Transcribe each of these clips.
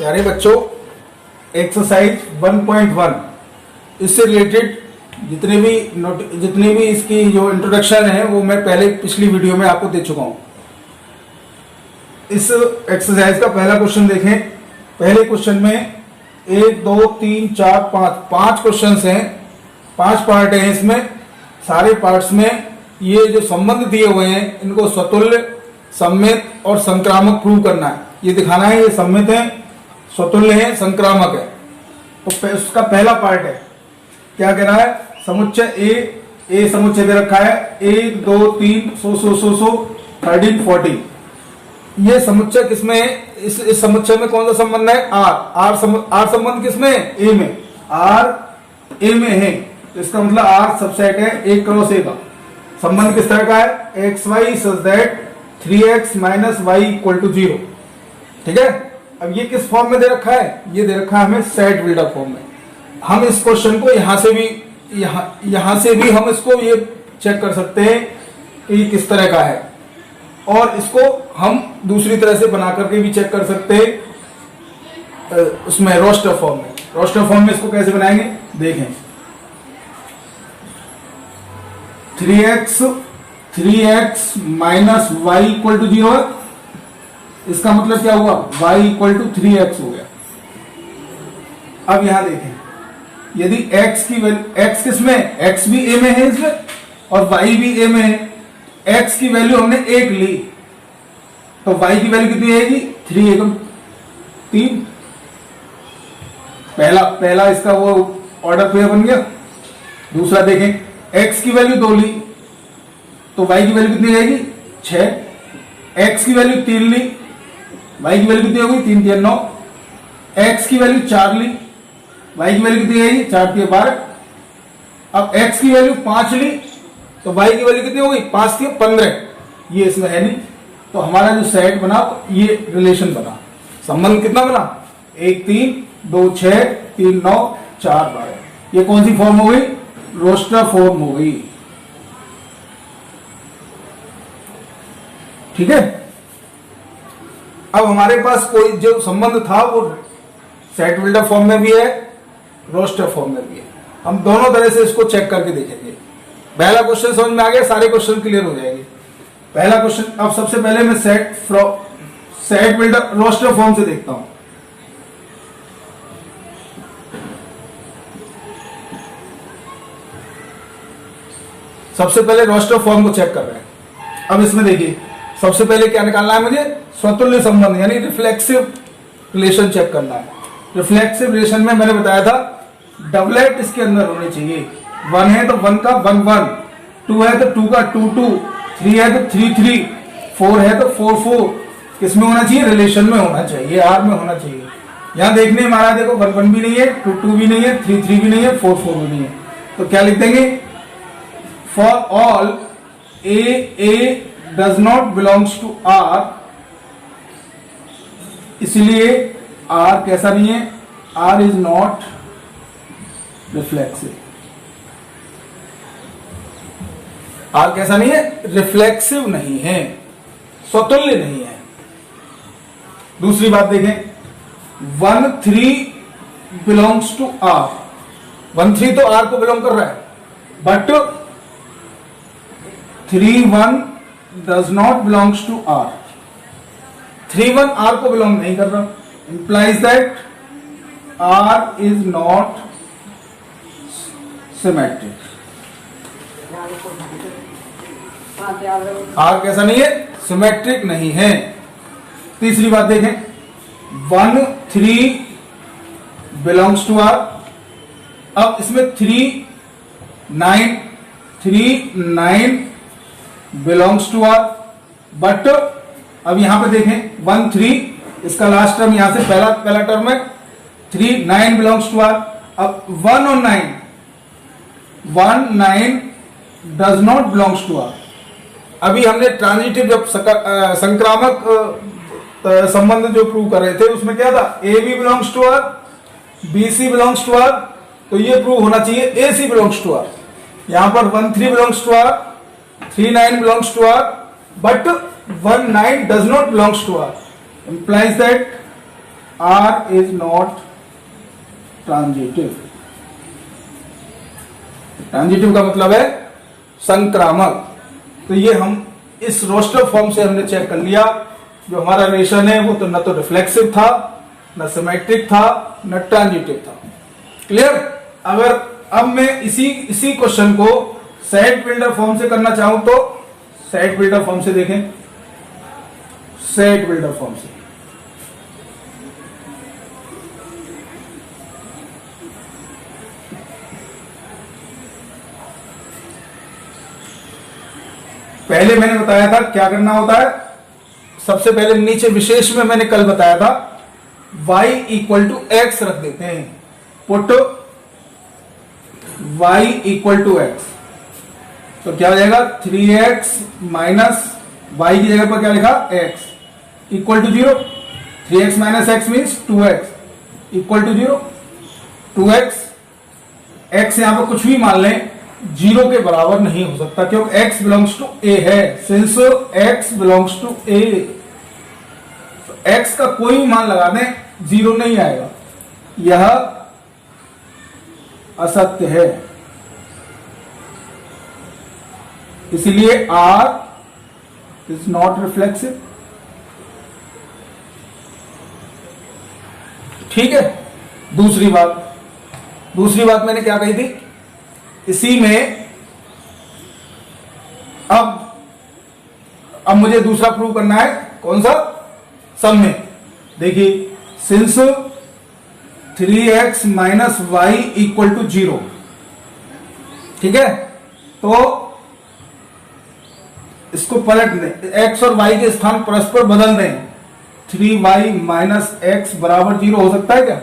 प्यारे बच्चों, एक्सरसाइज 1.1 इससे रिलेटेड जितने भी इसकी जो इंट्रोडक्शन है वो मैं पहले पिछली वीडियो में आपको दे चुका हूं। इस एक्सरसाइज का पहला क्वेश्चन देखें। पहले क्वेश्चन में 1 2 3 4 5 क्वेश्चन हैं, 5 पार्ट हैं। इसमें सारे पार्ट्स में ये जो संबंध दिए हुए हैं इनको स्वतुल्य, सम्मित और संक्रामक प्रूव करना है। ये दिखाना है ये सम्मित है, स्वतुल्य है, संक्रामक है। तो उसका पहला पार्ट है, क्या कह रहा है? समुच्चय ए समुच्चय दे रखा है 1 2 3 100 13 14। ये समुच्चय किसमें है? इस समुच्चय में कौन सा संबंध है? आर संबंध किसमें है? ए में। आर ए में है तो इसका मतलब आर सबसेट है 1 क्रॉस ए का। संबंध किस तरह का है? X y such that 3x minus y equal to 0। ठीक है। अब ये किस फॉर्म में दे रखा है? ये दे रखा है हमें सेट बिल्डर फॉर्म में। हम इस क्वेश्चन को यहां से भी हम इसको ये चेक कर सकते हैं कि किस तरह का है, और इसको हम दूसरी तरह से बना करके भी चेक कर सकते हैं उसमें रोस्टर फॉर्म में। रोस्टर फॉर्म में इसको कैसे बनाएंगे देखें। 3x minus y equal to 0 है। इसका मतलब क्या हुआ? y इक्वल टू 3x हो गया। अब यहां देखें, यदि x की वैल्यू, x किसमें? x भी a में है इसमें और y भी a में है। x की वैल्यू हमने 1 ली तो y की वैल्यू कितनी आएगी? 3 एकम 3। पहला इसका वो ऑर्डर पेयर बन गया। दूसरा देखें, x की वैल्यू 2 ली तो y की वैल्यू कितनी आएगी? 6। x की वैल्यू 3 ली, y की वैल्यू कितनी होगी? 3 3 9। x की वैल्यू 4 ली, y की वैल्यू कितनी आएगी? 4 3 12। अब x की वैल्यू 5 ली तो y की वैल्यू कितनी होगी? 5 3 15। ये इसमें है नहीं, तो हमारा जो सेट बना ये रिलेशन बना। संबंध कितना बना? 1 3 2 6 3 9 4 12। ये कौन सी फॉर्म हो गई? रोस्टर फॉर्म हो गई। ठीक है। अब हमारे पास कोई जो संबंध था वो सेट बिल्डर फॉर्म में भी है, रोस्टर फॉर्म में भी है। हम दोनों तरह से इसको चेक करके देखेंगे। पहला क्वेश्चन समझ में आ गया, सारे क्वेश्चन क्लियर हो जाएंगे। पहला क्वेश्चन, अब सबसे पहले मैं सेट बिल्डर रोस्टर फॉर्म से देखता हूं। सबसे पहले रोस्टर फॉर्म को चेक कर रहे हैं। अब इसमें देखिए, सबसे पहले क्या निकालना है मुझे? स्वतुल्य संबंध यानी रिफ्लेक्सिव रिलेशन चेक करना है। रिफ्लेक्सिव रिलेशन में मैंने बताया था डबलेट इसके अंदर होने चाहिए। 1 है तो 1 का 1 1, 2 है तो 2 का 2 2, 3 है तो 3 3, 4 है तो 4 4। किसमें होना चाहिए? रिलेशन में होना चाहिए, आर में होना चाहिए। यहां देखने में आ रहा है, देखो 1 1 भी नहीं है, 2 2 भी नहीं है, 3 3 भी नहीं है, 4 4 भी नहीं है। तो क्या लिख देंगे? For all A does not belongs to R, इसलिए आर कैसा नहीं है? R is not reflexive. R कैसा नहीं है? रिफ्लेक्सिव नहीं है, स्वतुल्य नहीं है। दूसरी बात देखें, 1 3 बिलोंग्स टू आर। 1 3 तो आर को बिलोंग कर रहा है, but 3 1 does not belongs to R. 3 1 R को बिलोंग नहीं कर रहा, implies that R is not symmetric. R कैसा नहीं है? सिमेट्रिक नहीं है। तीसरी बात देखें, 1 3 बिलोंग्स टू आर। अब इसमें 3 9 बिलोंग्स टू आर, बट अब यहां पे देखें 1 3 इसका लास्ट टर्म यहां से पहला टर्म है, 3 9 बिलोंग्स टू आर। अब 1 और 9 does not belongs to R. अभी हमने ट्रांजिटिव जब संक्रामक संबंध जो प्रूव कर रहे थे उसमें क्या था? A B belongs to R, B C belongs to R. तो ये प्रूव होना चाहिए A C belongs to R. यहां पर 1 3 belongs to R, 3 9 belongs to R, but 1 9 does not belongs to R, implies that R is not transitive. Transitive का मतलब है संक्रामक। तो ये हम इस रोस्टर फॉर्म से हमने चेक कर लिया। जो हमारा रिलेशन है वो तो न तो रिफ्लेक्सिव था, न सिमेट्रिक था, न ट्रांजिटिव था। क्लियर? अगर अब मैं इसी क्वेश्चन को सेट बिल्डर फॉर्म से करना चाहूं तो सेट बिल्डर फॉर्म से देखें। सेट बिल्डर फॉर्म से पहले मैंने बताया था क्या करना होता है। सबसे पहले नीचे विशेष में मैंने कल बताया था y इक्वल टू एक्स रख देते हैं। Put y equal to x, तो क्या हो जाएगा 3x माइनस y की जगह पर क्या लिखा x equal to 0। 3x minus x means 2x equal to 0। 2x x यहां पर कुछ भी मान लें, 0 के बराबर नहीं हो सकता क्योंकि x बिलोंग्स टू a है। Since x belongs to a, x का कोई मान लगा दें 0 नहीं आएगा। यह असत्य है, इसलिए R इज नॉट रिफ्लेक्सिव। ठीक है। दूसरी बात मैंने क्या कही थी, इसी में अब मुझे दूसरा प्रूव करना है। कौन सा? सम में। देखिए, since 3x minus y equal to 0, ठीक है, तो इसको पलट दें, x और y के स्थान परस्पर बदल दें। 3y माइनस एक्स बराबर 0 हो सकता है क्या?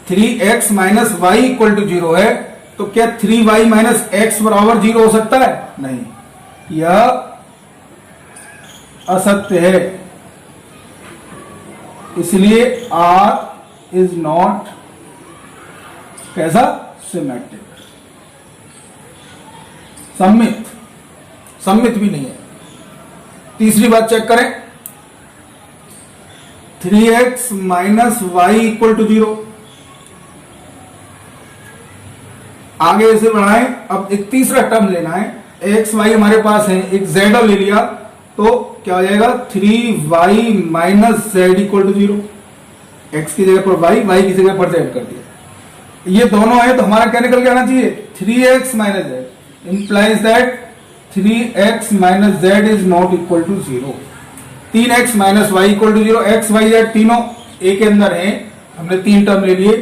3x minus y equal to 0 है, तो क्या 3y माइनस एक्स बराबर 0 हो सकता है? नहीं, यह असत्य है, इसलिए R इज नॉट कैसा? सिमेट्रिक, सम्मित भी नहीं है। तीसरी बात चेक करें, 3x minus y equal to 0, आगे इसे बढ़ाएं। अब एक तीसरा टर्म लेना है, एक्स वाई हमारे पास है, एक जेड ले लिया तो क्या हो जाएगा 3y minus z equal to 0। X की जगह पर y की जगह पर जेड कर दिया। ये दोनों है तो हमारा क्या निकल के आना चाहिए 3x minus z implies that 3x minus z is not equal to 0। 3x minus y equal to 0, x y z तीनों ए के अंदर है, हमने 3 टर्म ले लिए।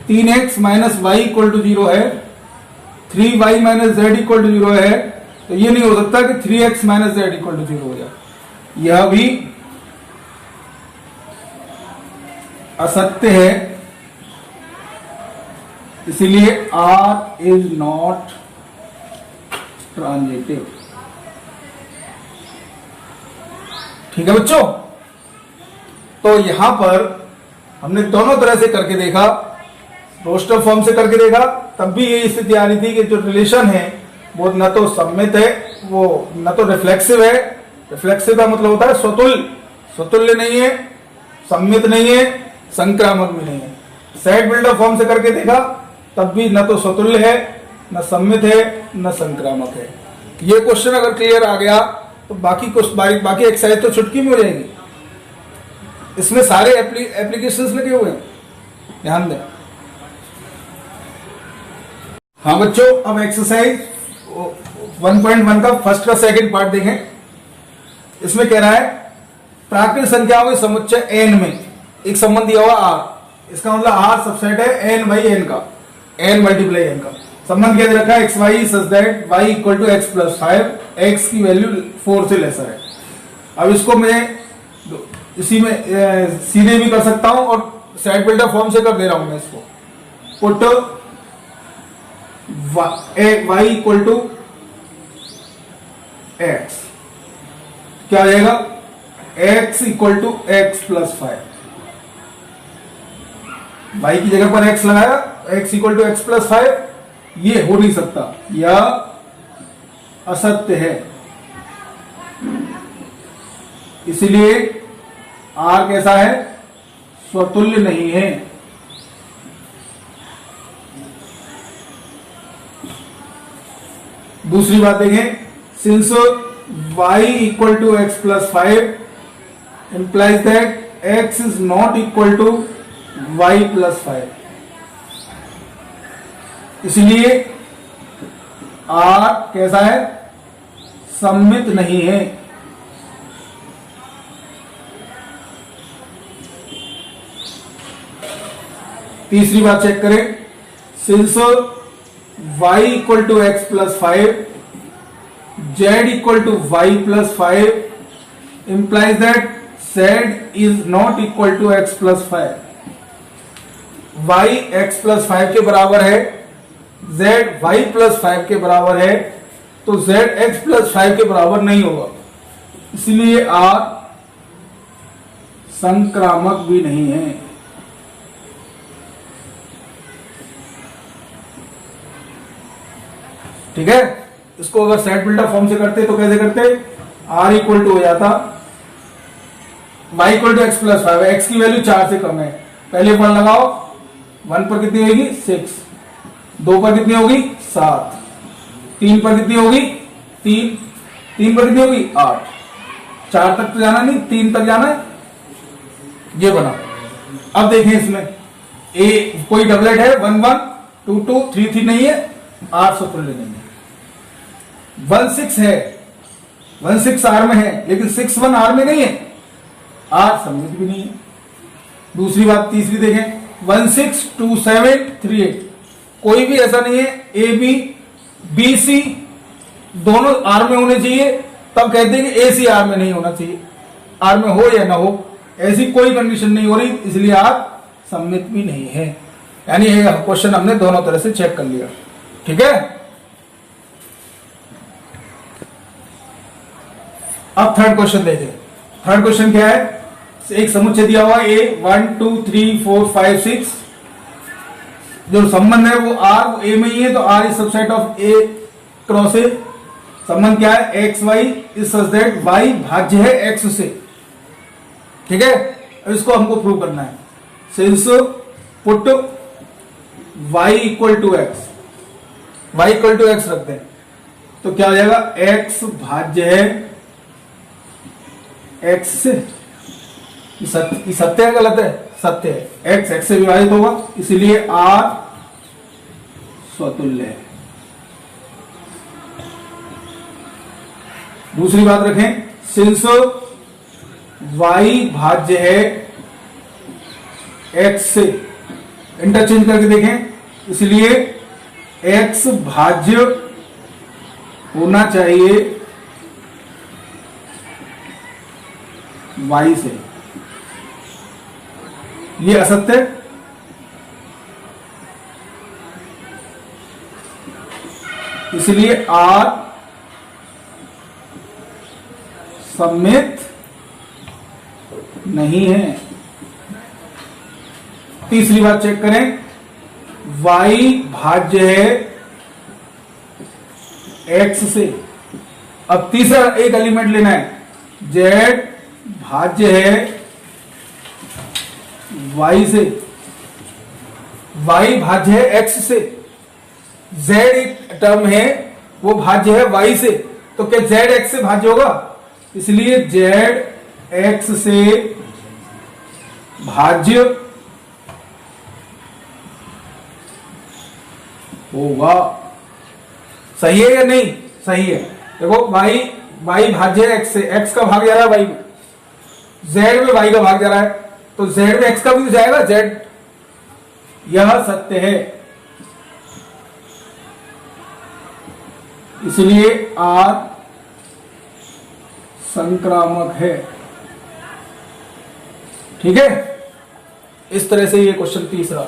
3x minus y equal to 0 है, 3y minus z equal to 0 है, तो ये नहीं हो सकता कि 3x minus z equal to 0 हो जाए, यह भी असत्य है, इसीलिए R इज नॉट ट्रांजिटिव। ठीक है बच्चों, तो यहां पर हमने दोनों तरह से करके देखा, रोस्टर फॉर्म से करके देखा, तब भी यही स्थिति आ रही थी कि जो रिलेशन है वो न तो सम्मित है, वो न तो रिफ्लेक्सिव है। रिफ्लेक्सिव का मतलब होता है स्वतुल्य नहीं है, सम्मित नहीं है, संक्रामक भी नहीं है। सेट बिल्डर फॉर्म से करके देखा, तब भी न तो स्वतुल्य है, न सम्मित है, न संक्रामक है। ये क्वेश्चन अगर क्लियर आ गया तो बाकी एक्सरसाइज तो चुटकी में हो जाएगी। इसमें सारे एप्लीकेशंस लगे हुए हैं, ध्यान दें। हाँ बच्चों, अब एक्सरसाइज 1.1 का फर्स्ट का सेकंड पार्ट देखें। इसमें कह रहा है प्राकृत संख्याओं के समुच्चय n में एक संबंध दिया हुआ r, इसका मतलब r सबसेट है n बाई n का, n मल्टीप्लाई n का। संबंध क्या दे रखा है x y such that y equal to x plus 5, x की वैल्यू 4 से लेसर है। अब इसको मैं इसी में सीधे भी कर सकता हूं और सेट बिल्डर फॉर्म से कर दे रहा हूं मैं इसको। Put y equal to x, क्या आ जाएगा x equal to x plus 5। y की जगह पर x लगाया, x equal to x plus 5, ये हो नहीं सकता, यह असत्य है, इसलिए आर कैसा है, स्वतुल्य नहीं है। दूसरी बात देखें, since y equal to x plus 5 implies that x is not equal to y plus 5, इसलिए r कैसा है, सममित नहीं है। तीसरी बात चेक करें, since y equal to x plus 5, z equal to y plus 5 implies that z is not equal to x plus 5। y x plus 5 के बराबर है, z y प्लस 5 के बराबर है, तो z x प्लस 5 के बराबर नहीं होगा, इसलिए r संक्रामक भी नहीं है। ठीक है, इसको अगर सेट बिल्डर फॉर्म से करते तो कैसे करते, r इक्वल टू हो जाता y equal to x plus 5, x की वैल्यू 4 से कम है, पहले 1 लगाओ, 1 पर कितनी होगी 6, 2 पर कितनी होगी 7, 3 पर कितनी होगी 3, 3 पर कितनी होगी 8, 4 तक तो जाना नहीं, 3 तक जाना है, ये बना। अब देखें इसमें ए कोई डबलेट है, 1 1 2 2 3 3 नहीं है, 8 स्वतुल्य नहीं है। 1 6 है, 1 6 आर में है, लेकिन 6 1 आर में नहीं है, आर सममित भी नहीं है। दूसरी बात, तीसरी देखें, 1 6 2 7 3 8, कोई भी ऐसा नहीं है ए बी बी सी दोनों आर में होने चाहिए, तब कहते हैं कि ए सी आर में नहीं होना चाहिए, आर में हो या ना हो, ऐसी कोई कंडीशन नहीं हो रही, इसलिए आर सममित भी नहीं है। यानी ये क्वेश्चन हमने दोनों तरह से चेक कर लिया। ठीक है, अब थर्ड क्वेश्चन देखें। थर्ड क्वेश्चन क्या है, एक समुच्चय दिया हुआ ए 1 2 3 4 5 6, जो संबंध है वो आर, वो ए में ही है, तो R is subset of A cross A. संबंध क्या है, x y is such that y भाज्य है एक्स से। ठीक है, अब इसको हमको प्रूव करना है। Since put y equal to x, y equal to x रखते हैं, तो क्या हो जाएगा, x भाज्य है x से। सत्य है गलत है, सत्य है, x से विभाजित होगा, इसीलिए r स्वतुल्य है। दूसरी बात रखें, सिंस y भाज्य है x से, इंटरचेंज करके देखें, इसलिए x भाज्य होना चाहिए y से, ये असत्य, इसलिए r सममित नहीं है। तीसरी बात चेक करें, y भाज्य है x से। अब तीसरा एक एलिमेंट लेना है, z भाज्य है y से, y भाज्य है x से, z एक टर्म है वो भाज्य है y से, तो क्या z x से भाज्य होगा, इसलिए z x से भाज्य होगा। सही है या नहीं, सही है। देखो y भाज्य है x से, x का भाग जा रहा है y में, z में y का भाग जा रहा है, तो z में x का भी जाएगा z, यह सत्य है, इसलिए r संक्रामक है। ठीक है, इस तरह से ये क्वेश्चन तीसरा।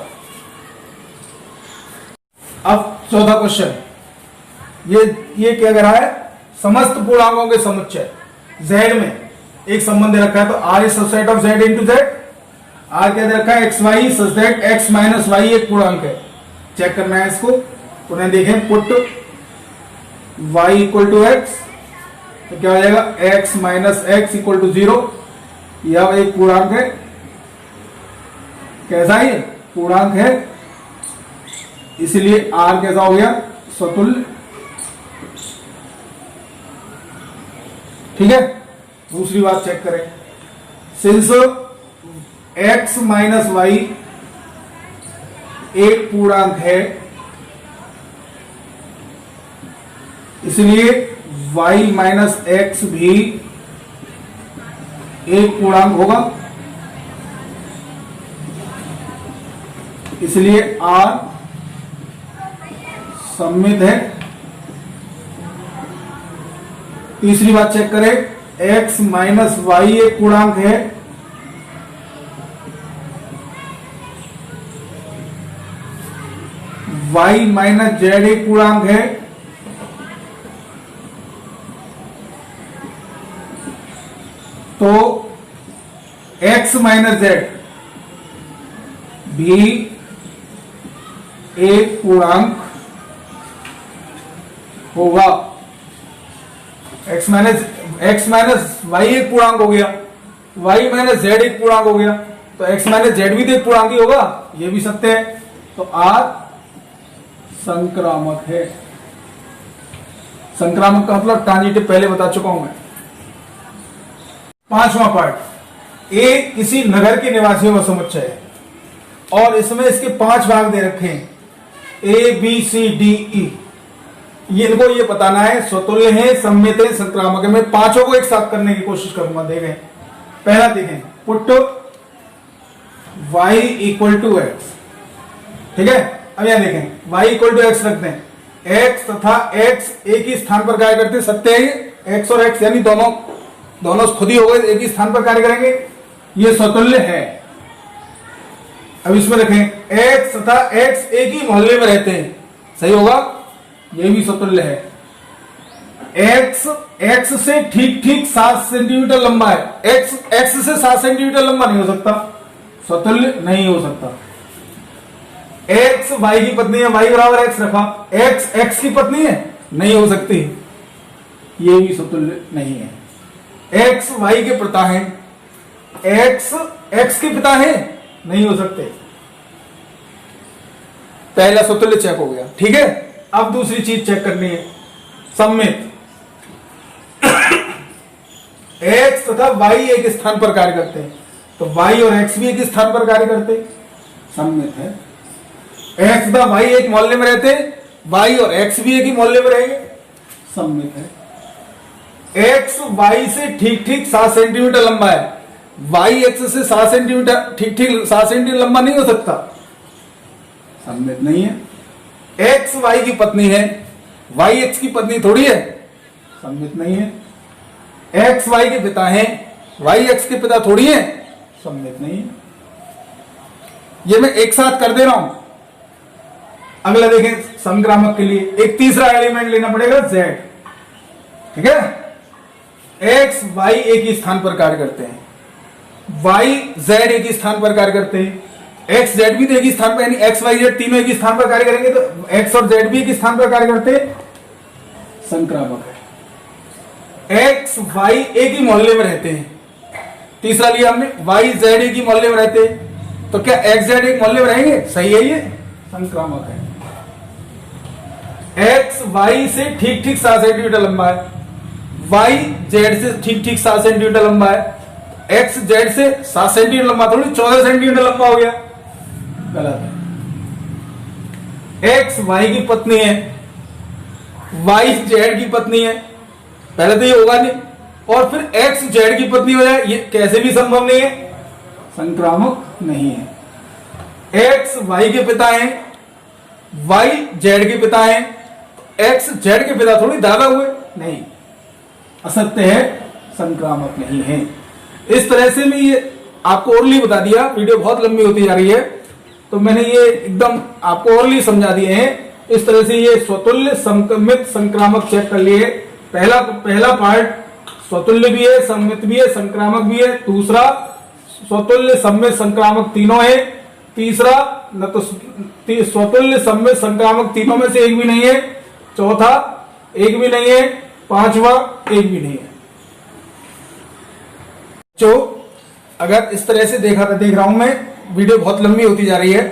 अब चौथा क्वेश्चन, ये क्या कह रहा है, समस्त पूर्णांकों के समुच्चय z में एक संबंध दे रखा है, तो r is subset of z into z। r क्या दे रखा है, x y such that x minus y एक पूर्णांक है। चेक करना है इसको, पुनः देखें, put y equal to x, तो क्या हो जाएगा, x minus x equal to 0, यह एक पूर्णांक है, कैसा है? पूर्णांक है, इसलिए R कैसा हो गया? स्वतुल्य। ठीक है। दूसरी बात चेक करें, सिंस x माइनस वाई एक पूर्णांक है, इसलिए y माइनस एक्स भी एक पूर्णांक होगा, इसलिए R सममित है। तीसरी बात चेक करें, x माइनस वाई एक पूर्णांक है, y माइनस जेड एक पूर्णांक है, तो x माइनस जेड भी एक पूर्णांक होगा। x माइनस वाई एक पूर्णांक हो गया, y माइनस जेड एक पूर्णांक हो गया, तो x माइनस जेड भी तो एक पूर्णांक ही होगा, ये भी सत्य है। तो R संक्रामक है। संक्रामक का मतलब ट्रांजिटिव पहले बता चुका हूं मैं। पांचवा पार्ट, ए किसी नगर के निवासियों का समुच्चय है और इसमें इसके 5 भाग दे रखे हैं, A B C D E. इनको ये बताना है स्वतुल्य है, सममित है, संक्रामक है। मैं पांचों को एक साथ करने की कोशिश करूंगा। देखें, पहला देखें, put y equal to x. ठीक है। अब यहां देखें, y इक्वल टू एक्स रखते हैं, x तथा x एक ही स्थान पर कार्य करते हैं, सत्य है ये। x और x यानी दोनों खुद ही हो गए, एक ही स्थान पर कार्य करेंगे, ये स्वतुल्य है। अब इसमें देखें, x तथा x एक ही मोहल्ले में रहते हैं, सही होगा, ये भी स्वतुल्य है। x से ठीक 7 सेंटीमीटर लंबा है, x से 7 सेंटीमीटर लंबा नहीं हो सकता, स्वतुल्य नहीं हो सकता। x y की पत्नी है, y बराबर x रखा, x की पत्नी है, नहीं हो सकती, ये भी स्वतुल्य नहीं है। x y के पिता है, x के पिता है, नहीं हो सकते। पहला स्वतुल्य चेक हो गया। ठीक है। अब दूसरी चीज चेक करनी है, सममित। x तथा y एक स्थान पर कार्य करते हैं, तो y और x भी एक स्थान पर कार्य करते हैं, सममित है। x तथा y एक मोहल्ले में रहते हैं, y और x भी एक ही मोहल्ले में रहेंगे, सममित है। x y से ठीक 7 सेंटीमीटर लंबा है, y x से 7 सेंटीमीटर ठीक 7 सेंटीमीटर लंबा नहीं हो सकता, सममित नहीं है। x y की पत्नी है, y x की पत्नी थोड़ी है, सममित नहीं है। x y के पिता हैं, y x के पिता थोड़ी है, सममित नहीं है। ये मैं एक साथ कर दे रहा हूं। अगला देखें, संक्रामक के लिए एक तीसरा एलिमेंट लेना पड़ेगा, z। ठीक है। x y एक ही स्थान पर कार्य करते हैं, y z एक ही स्थान पर कार्य करते हैं, x z भी तो एक ही स्थान पर, यानी x y z तीनों एक ही स्थान पर कार्य करेंगे, तो x और z भी एक ही स्थान पर कार्य करते हैं, संक्रामक है। x y एक ही मोहल्ले में रहते हैं, तीसरा लिया हमने, y z एक ही मोहल्ले में रहते हैं, तो क्या x z एक मोहल्ले में रहेंगे, सही है, ये संक्रामक है। x y से ठीक 7 सेंटीमीटर लंबा है, y z से ठीक 7 सेंटीमीटर लंबा है, x z से 7 सेंटीमीटर लंबा थोड़ी 14 सेंटीमीटर लंबा हो गया, गलत है। x y की पत्नी है, y z की पत्नी है, पहले तो ये होगा नहीं, और फिर x z की पत्नी हो जाए, ये कैसे भी संभव नहीं है, संक्रामक नहीं है। x y के पिता हैं, y z के पिता हैं, x z के पिता थोड़ी दादा हुए, नहीं, असत्य है, संक्रामक नहीं है। इस तरह से मैं ये आपको ओरली बता दिया, वीडियो बहुत लंबी होती जा रही है, तो मैंने ये एकदम आपको ओरली समझा दिए हैं। इस तरह से ये स्वतुल्य, सममित, संक्रामक चेक कर लिए। पहला पार्ट स्वतुल्य भी है, सममित भी है, संक्रामक भी है। दूसरा स्वतुल्य, सममित, संक्रामक तीनों है। तीसरा न तो स्वतुल्य, सममित, संक्रामक तीनों में से एक भी नहीं है। चौथा एक भी नहीं है। पांचवा एक भी नहीं है। जो अगर इस तरह से देख रहा हूं मैं, वीडियो बहुत लंबी होती जा रही है,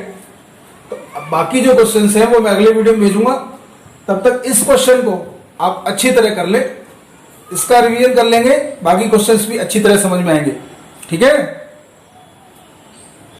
तो अब बाकी जो क्वेश्चंस हैं वो मैं अगले वीडियो में भेजूंगा। तब तक इस क्वेश्चन को आप अच्छी तरह कर ले, इसका रिवीजन कर लेंगे, बाकी क्वेश्चंस भी अच्छी तरह समझ में आएंगे। ठीक है।